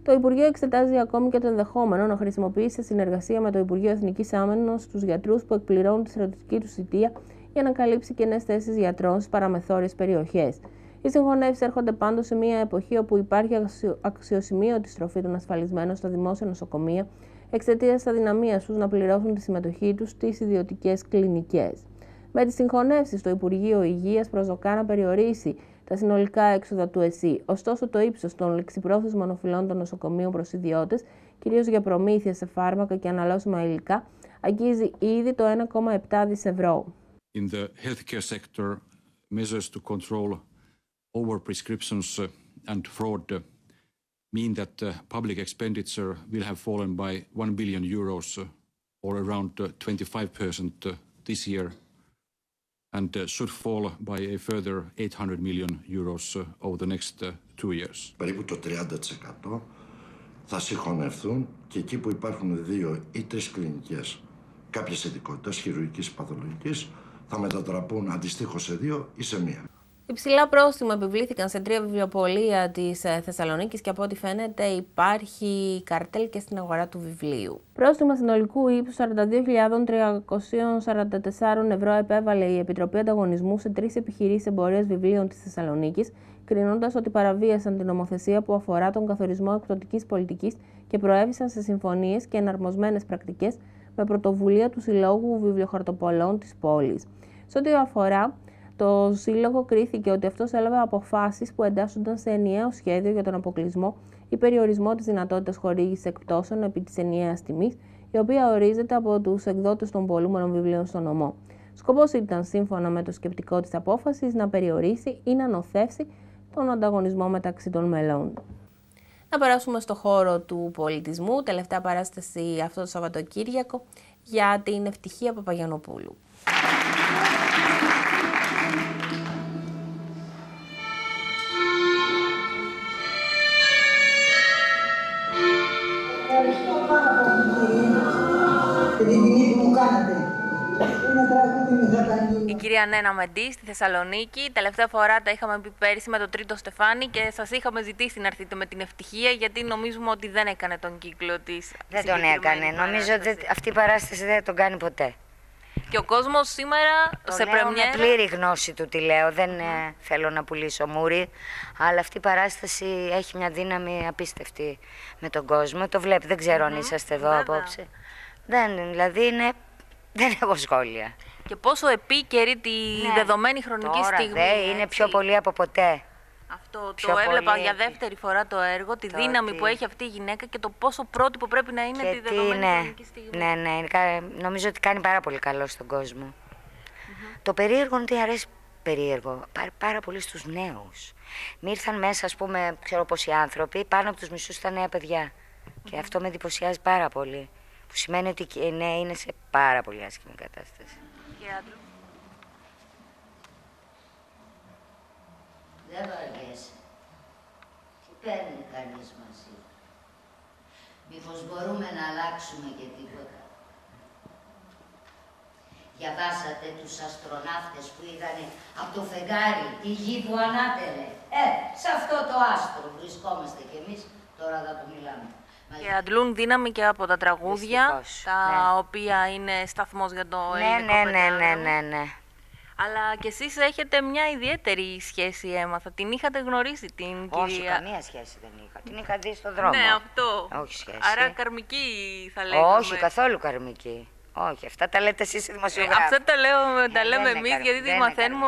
Το Υπουργείο εξετάζει ακόμη και το ενδεχόμενο να χρησιμοποιήσει σε συνεργασία με το Υπουργείο Εθνικής Άμυνας τους γιατρούς που εκπληρώνουν τη στρατιωτική τους θητεία για να καλύψει κενές θέσεις γιατρών στις παραμεθόριες περιοχές. Οι συγχωνεύσεις έρχονται πάντως σε μια εποχή όπου υπάρχει αξιοσημείωτη στροφή των ασφαλισμένων στα δημόσια νοσοκομεία εξαιτίας της αδυναμίας τους να πληρώσουν τη συμμετοχή τους στις ιδιωτικές κλινικές. Με τις συγχωνεύσεις, το Υπουργείο Υγείας προσδοκά να περιορίσει τα συνολικά έξοδα του ΕΣΥ. Ωστόσο, το ύψος των ληξιπρόθεσμων οφειλών των νοσοκομείων προς ιδιώτες, κυρίως για προμήθεια σε φάρμακα και αναλώσιμα υλικά, αγγίζει ήδη το 1,7 δις ευρώ. In the healthcare sector, measures to control overprescriptions and fraud mean that public expenditure will have fallen by 1 billion euros or around 25% this year and should fall by a further 800 million euros over the next 2 years. Περίπου το 30% θα συγχωνευτούν και εκεί που υπάρχουν 2 ή 3 κλινικές, κάποιες ειδικότητες χειρουργικής ή παθολογικής, θα μετατραπούν αντιστοίχως σε 2 ή σε 1. Υψηλά πρόστιμα επιβλήθηκαν σε 3 βιβλιοπωλεία της Θεσσαλονίκης και από ό,τι φαίνεται υπάρχει καρτέλ και στην αγορά του βιβλίου. Πρόστιμα συνολικού ύψους 42.344 ευρώ επέβαλε η Επιτροπή Ανταγωνισμού σε 3 επιχειρήσεις εμπορίας βιβλίων της Θεσσαλονίκης, κρίνοντας ότι παραβίασαν την νομοθεσία που αφορά τον καθορισμό εκδοτικής πολιτικής και προέβησαν σε συμφωνίες και εναρμοσμένες πρακτικές με πρωτοβουλία του Συλλόγου Βιβλιοχαρτοπολών της πόλης. Σε ό,τι αφορά το Σύλλογο, κρίθηκε ότι αυτός έλαβε αποφάσεις που εντάσσονταν σε ενιαίο σχέδιο για τον αποκλεισμό ή περιορισμό της δυνατότητας χορήγησης εκπτώσεων επί της ενιαίας τιμής, η οποία ορίζεται από τους εκδότες των πωλούμενων βιβλίων στον νομό. Σκοπός ήταν, σύμφωνα με το σκεπτικό της απόφασης, να περιορίσει ή να νοθεύσει τον ανταγωνισμό μεταξύ των μελών. Να περάσουμε στο χώρο του πολιτισμού. Τελευταία παράσταση αυτό το Σαββατοκύριακο για την Ευτυχία Παπαγιαννοπούλου. Η κυρία Νένα Μεντή στη Θεσσαλονίκη. Τελευταία φορά τα είχαμε πει πέρυσι με το Τρίτο Στεφάνι και σας είχαμε ζητήσει να έρθετε με την Ευτυχία, γιατί νομίζουμε ότι δεν έκανε τον κύκλο της. Δεν τον έκανε. Νομίζω ότι αυτή η παράσταση δεν τον κάνει ποτέ. Και ο κόσμος σήμερα σε πρεμιέρα. Με πλήρη γνώση του τη λέω. Δεν θέλω να πουλήσω μούρι, αλλά αυτή η παράσταση έχει μια δύναμη απίστευτη με τον κόσμο. Το βλέπει. Δεν ξέρω αν είσαστε εδώ απόψε. Δηλαδή δεν έχω σχόλια. Και πόσο επίκαιρη τη δεδομένη χρονική στιγμή. Είναι πιο πολύ από ποτέ. Αυτό το έβλεπα για δεύτερη φορά το έργο, τη δύναμη που έχει αυτή η γυναίκα και το πόσο πρότυπο πρέπει να είναι τη δεδομένη χρονική στιγμή. Ναι, νομίζω ότι κάνει πάρα πολύ καλό στον κόσμο. Το περίεργο είναι ότι αρέσει περίεργο πάρα πολύ στους νέους. Μη ήρθαν μέσα, ας πούμε, ξέρω πόσοι άνθρωποι, πάνω από τους μισούς τα νέα παιδιά. Και αυτό με εντυπωσιάζει πάρα πολύ. Που σημαίνει ότι οι νέοι είναι σε πάρα πολύ άσχημη κατάσταση. Δεν βαριέσαι. Τι παίρνει κανείς μαζί. Μήπως μπορούμε να αλλάξουμε και τίποτα. Διαβάσατε τους αστροναύτες που είδανε από το φεγγάρι τη γη που ανάτελε. Σε αυτό το άστρο βρισκόμαστε κι εμείς, τώρα θα το μιλάμε. Και αντλούν δύναμη και από τα τραγούδια, τα οποία είναι σταθμός για το ελληνικό πεντάγραμμα. Ναι. Αλλά κι εσείς έχετε μια ιδιαίτερη σχέση, έμαθα. Την είχατε γνωρίσει την κυρία... Όχι, καμία σχέση δεν είχα. Την είχα δει στον δρόμο. Ναι, αυτό. Όχι σχέση. Άρα καρμική θα λέγαμε. Όχι, καθόλου καρμική. Όχι, αυτά τα λέτε εσείς οι δημοσιογράφοι. Αυτά τα λέμε εμείς, γιατί τις μαθαίνουμε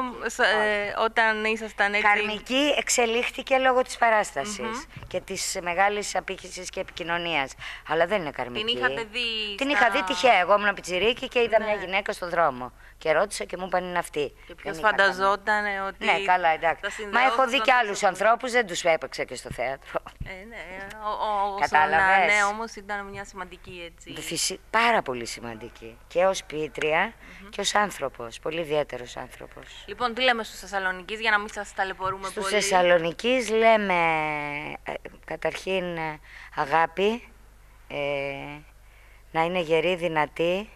όταν ήσασταν έτσι. Καρμική εξελίχθηκε λόγω της παράστασης και της μεγάλης απήχησης και επικοινωνίας. Αλλά δεν είναι καρμική. Την είχατε δει. Την είχα δει τυχαία. Εγώ ήμουν πιτσιρίκι και είδα μια γυναίκα στον δρόμο. Και ρώτησα και μου είπαν είναι αυτή. Και ποιος φανταζόταν ότι. Ναι, καλά, εντάξει. Μα έχω δει και άλλους ανθρώπους, δεν τους έπαιξα και στο θέατρο. Ναι, κατάλαβες. Ναι, όμως ήταν μια σημαντική έτσι. Πάρα πολύ σημαντική. Και ως ποιήτρια και ως άνθρωπος. Πολύ ιδιαίτερος άνθρωπος. Λοιπόν, τι λέμε στους Θεσσαλονικείς για να μην σας ταλαιπωρούμε πολύ. Στους Θεσσαλονικείς λέμε καταρχήν αγάπη, να είναι γεροί, δυνατοί,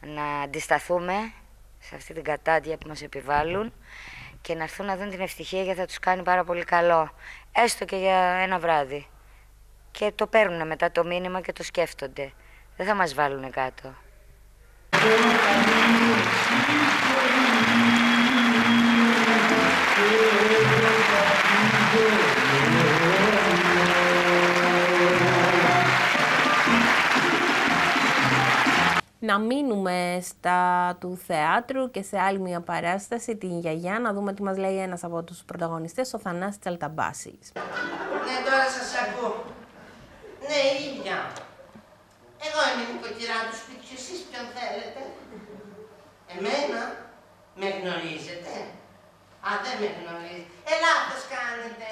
να αντισταθούμε σε αυτή την κατάντια που μας επιβάλλουν και να έρθουν να δουν την ευτυχία γιατί θα τους κάνει πάρα πολύ καλό. Έστω και για ένα βράδυ. Και το παίρνουν μετά το μήνυμα και το σκέφτονται. Δεν θα μας βάλουν κάτω. Να μείνουμε στα του θεάτρου και σε άλλη μια παράσταση, την Γιαγιά, να δούμε τι μας λέει ένας από τους πρωταγωνιστές, ο Θανάσης Τσαλταμπάσης. Ναι, τώρα σας ακούω. Ναι, η ίδια. Εγώ είμαι η νοικοκυρά του σπιτιού, εσείς ποιον θέλετε. Εμένα, με γνωρίζετε. Α, δεν με γνωρίζετε. Λάθος κάνετε.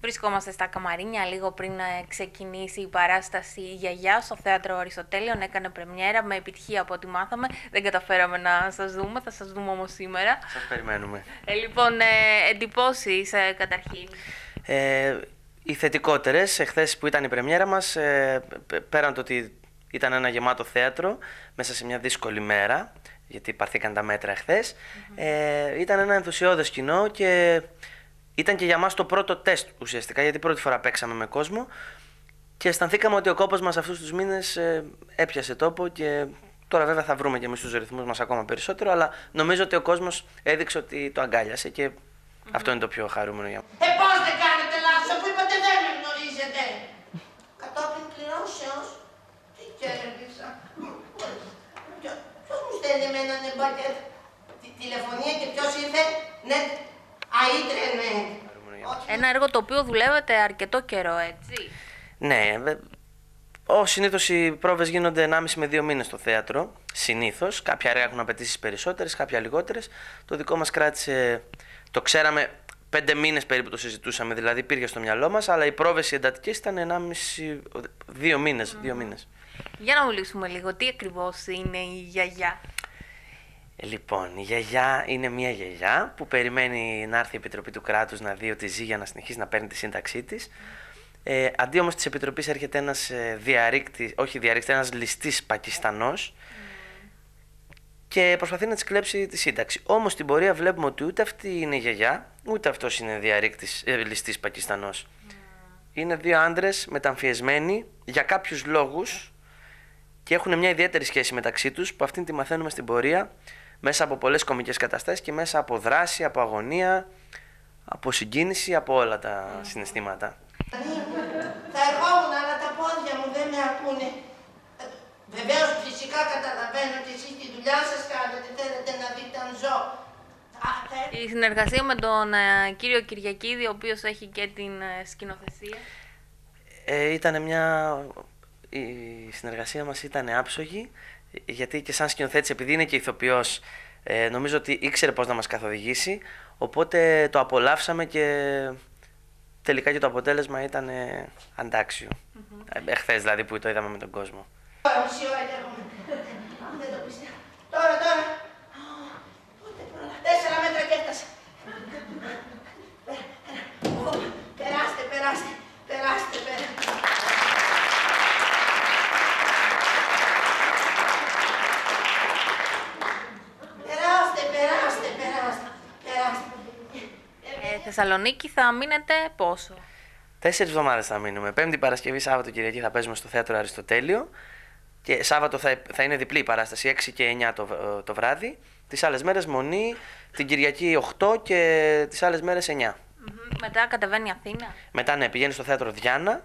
Βρισκόμαστε στα Καμαρίνια λίγο πριν να ξεκινήσει η παράσταση «Η Γιαγιά» στο Θέατρο Αριστοτέλειων. Έκανε πρεμιέρα με επιτυχία από ό,τι μάθαμε. Δεν καταφέραμε να σας δούμε, θα σας δούμε όμως σήμερα. Σας περιμένουμε. Λοιπόν, εντυπώσεις καταρχήν. Οι θετικότερες, εχθές που ήταν η πρεμιέρα μας, πέραν το ότι ήταν ένα γεμάτο θέατρο μέσα σε μια δύσκολη μέρα, γιατί πάρθηκαν τα μέτρα εχθές, ήταν ένα ενθουσιώδες κοινό και ήταν και για μας το πρώτο τεστ ουσιαστικά, γιατί πρώτη φορά παίξαμε με κόσμο και αισθανθήκαμε ότι ο κόπος μας αυτούς τους μήνες έπιασε τόπο και τώρα βέβαια θα βρούμε και εμείς τους ρυθμούς μας ακόμα περισσότερο, αλλά νομίζω ότι ο κόσμος έδειξε ότι το αγκάλιασε και αυτό είναι το πιο χαρούμενο για μας. Πώς δεν κάνετε λάθος, αφού είπατε δεν με γνωρίζετε. Κατόπιν πληρώσεως, τι κέρδισα. Ποιος μου στέλνει εμένα νεμπάκετ τηλεφωνία και ποιος ήρθε, ναι, αίτρενε. Ένα έργο το οποίο δουλεύετε αρκετό καιρό, έτσι. Ναι, συνήθως οι πρόβες γίνονται 1,5 με 2 μήνες στο θέατρο. Συνήθως. Κάποια έργα έχουν απαιτήσεις περισσότερες, κάποια λιγότερες. Το δικό μας κράτησε, το ξέραμε, 5 μήνες περίπου το συζητούσαμε, δηλαδή υπήρχε στο μυαλό μας, αλλά οι πρόβες οι εντατικές ήταν 2 μήνες. 2 μήνες. Για να μιλήσουμε λίγο, τι ακριβώς είναι η Γιαγιά. Λοιπόν, η Γιαγιά είναι μια γιαγιά που περιμένει να έρθει η Επιτροπή του Κράτους να δει ότι ζει για να συνεχίσει να παίρνει τη σύνταξή της. Αντί όμως της Επιτροπής έρχεται ένας ένας ληστής Πακιστανός και προσπαθεί να της κλέψει τη σύνταξη. Όμως στην πορεία βλέπουμε ότι ούτε αυτή είναι η γιαγιά, ούτε αυτός είναι ληστής Πακιστανός. Είναι 2 άντρες μεταμφιεσμένοι για κάποιους λόγους και έχουν μια ιδιαίτερη σχέση μεταξύ τους που αυτήν τη μαθαίνουμε στην πορεία μέσα από πολλές κωμικές καταστάσεις και μέσα από δράση, από αγωνία, από συγκίνηση, από όλα τα συναισθήματα. Θα ερχόμουν, αλλά τα πόδια μου δεν με ακούνε. Βεβαίως, φυσικά καταλαβαίνω ότι εσείς τη δουλειά σας κάνετε, θέλετε να δείτε αν ζω. Η συνεργασία με τον κύριο Κυριακίδη, ο οποίος έχει και την σκηνοθεσία. Η συνεργασία μας ήταν άψογη, γιατί και σαν σκηνοθέτης, επειδή είναι και ηθοποιός, νομίζω ότι ήξερε πώς να μας καθοδηγήσει, οπότε το απολαύσαμε και τελικά και το αποτέλεσμα ήταν αντάξιο. Εχθές δηλαδή που το είδαμε με τον κόσμο. Μισή ώρα και έρχομαι. Δεν το πιστεύω. Τώρα. Πότε πρόλαβα. 4 μέτρα και έφτασα. Περάστε. Θεσσαλονίκη θα μείνετε πόσο? 4 εβδομάδες θα μείνουμε. Πέμπτη, Παρασκευή, Σάββατο, Κυριακή θα παίζουμε στο Θέατρο Αριστοτέλειο. Και Σάββατο θα είναι διπλή η παράσταση, 6 και 9 το βράδυ. Τις άλλες μέρες Μονή, την Κυριακή 8 και τις άλλες μέρες 9. Μετά κατεβαίνει Αθήνα. Μετά ναι, πηγαίνει στο Θέατρο Διάννα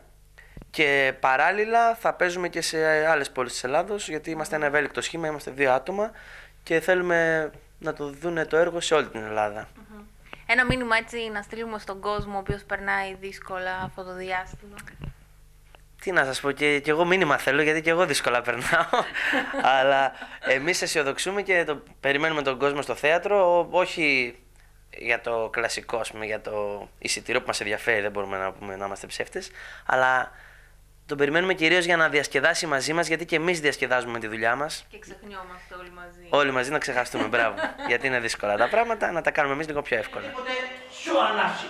και παράλληλα θα παίζουμε και σε άλλες πόλεις της Ελλάδος, γιατί είμαστε ένα ευέλικτο σχήμα, είμαστε 2 άτομα και θέλουμε να το δούνε το έργο σε όλη την Ελλάδα. Ένα μήνυμα έτσι να στείλουμε στον κόσμο ο οποίος περνάει δύσκολα αυτό το διάστημα. Τι να σας πω, και εγώ μήνυμα θέλω, γιατί και εγώ δύσκολα περνάω. Αλλά εμείς αισιοδοξούμε και περιμένουμε τον κόσμο στο θέατρο, όχι για το κλασικό, ας πούμε, για το εισιτήριο που μας ενδιαφέρει, δεν μπορούμε να πούμε να είμαστε ψεύτες, αλλά τον περιμένουμε κυρίως για να διασκεδάσει μαζί μας, γιατί και εμείς διασκεδάζουμε με τη δουλειά μας. Και ξεχνιόμαστε όλοι μαζί. Όλοι μαζί να ξεχαστούμε, μπράβο. Γιατί είναι δύσκολα τα πράγματα, να τα κάνουμε εμείς λίγο πιο εύκολα. Τίποτε σου ανάψει.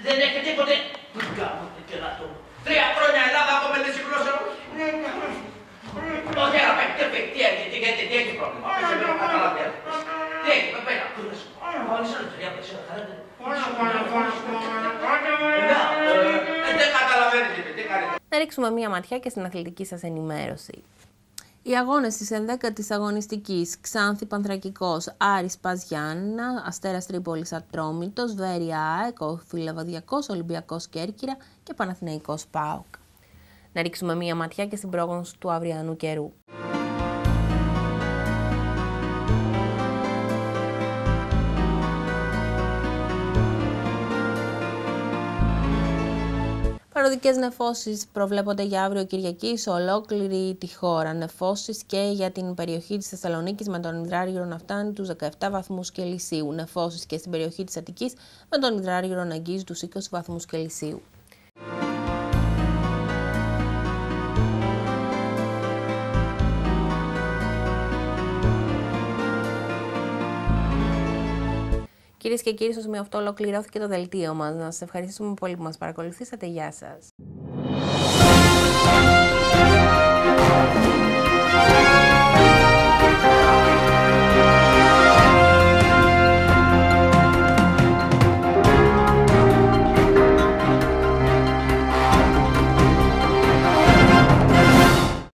Δεν έχετε τίποτε. Τι κάνετε και να το. 3 χρόνια Ελλάδα από με τη γλώσσα μου. Όχι, αγαπητέ, τι έχει πρόβλημα. Τι έχει, πέρα, κούρες. Όλες όλες, 3 χρόνια. Δεν καταλαβαίνετε τι κάνετε. Να ρίξουμε μία ματιά και στην αθλητική σας ενημέρωση. Οι αγώνες της 11ης αγωνιστικής Ξάνθη Πανθρακικός, Άρης Πας Γιάννηνα, Αστέρας Τρίπολης Ατρόμητος, Βέρεια ΑΕΚ, Όφη Λεβαδιακός, Ολυμπιακός Κέρκυρα και Παναθηναϊκός ΠΑΟΚ. Να ρίξουμε μία ματιά και στην πρόγνωση του αυριανού καιρού. Παροδικές νεφώσεις προβλέπονται για αύριο Κυριακή σε ολόκληρη τη χώρα. Νεφώσεις και για την περιοχή της Θεσσαλονίκης με τον υδράργυρο να φτάνει τους 17 βαθμούς Κελσίου. Νεφώσεις και στην περιοχή της Αττικής με τον υδράργυρο να αγγίζει τους 20 βαθμούς Κελσίου. Κυρίες και κύριοι, στο σημείο αυτό ολοκληρώθηκε το δελτίο μας. Να σας ευχαριστήσουμε πολύ που μας παρακολουθήσατε. Γεια σας.